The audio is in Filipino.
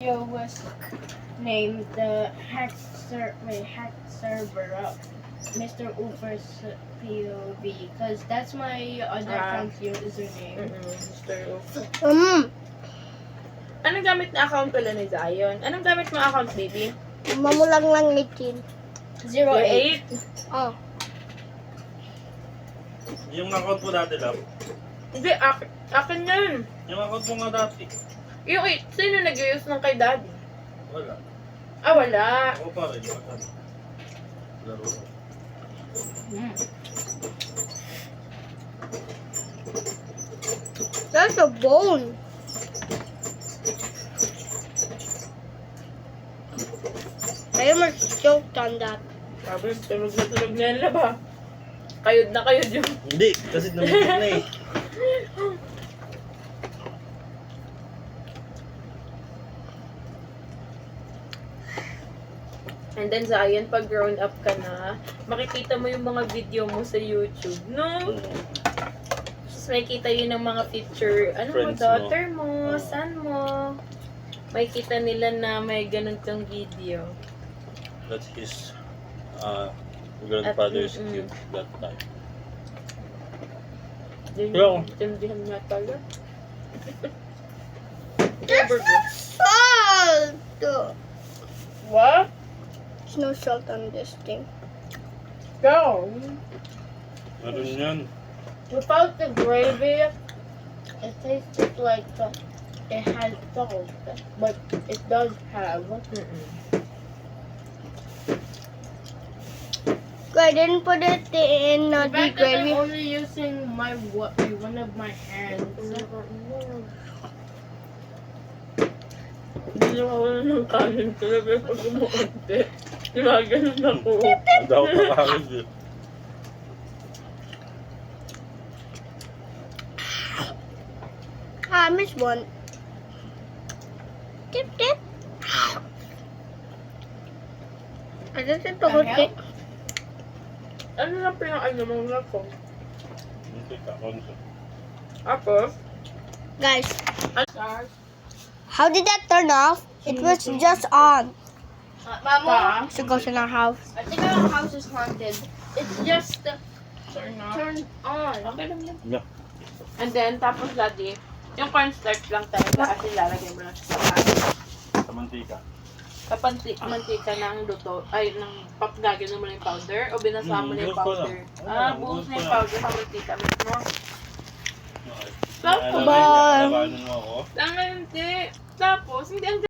video was named the hack server of Mr. Uber's POV because that's my other account's username. Mr. Uber. Mm. Anong gamit na account pala ni Zion? Anong gamit mo account, baby? Mamulang lang 18. 08. Oh. Yung account mo dati lang. Hindi, akin yan. Yung account mo nga dati. Yung 8, sino nag-use ng kay daddy? Wala. Ah, wala. Ako pa rin. Laro. That's a bone. I almost choked on that. Sabi, tulog na yan laba. Kayod na kayod yung... Hindi, kasi namigit na eh. And then, Zion, pag grown up ka na, makikita mo yung mga video mo sa YouTube, no? Tapos makikita yun ng mga picture, ano mo, Friends daughter mo, son mo. Makikita nila na may ganun kang video. That's his grandfather's At, cute that time. Yun Yo. yung tindihan nga talaga. Salt! What? There's no salt on this thing. Go! Meron yan. Without the gravy, it tastes like it has salt, but it does have. I didn't put it in The the fact that I'm gravy. only using one of my hands. Hindi na mawala ng kanin talaga pag umuunti. Gumaganon ako. Hindi ako makakit eh. I missed one. Tip tip. I just hit the whole thing. Ano lang pinakain naman na ko? Hindi ka, konso. Tapos, Guys, ano? how did that turn off? It was just on. Mama, So go to our house. I think our house is haunted. It's just Turn off. turned on. Okay lang yan. Yeah. And then, tapos lagi, yung cornstarch lang talaga kasi lalagay mo lang siya sa kanin. Sa mantika. Mantika ng luto, ay, ng gagawin mo na yung powder o binasa mo na yung buhos ko powder? lang. Buhos na yung Buhos ko lang. powder sa mantika mismo. Bye! Bye. Labanan mo ako. Lang hindi. Tapos, hindi ang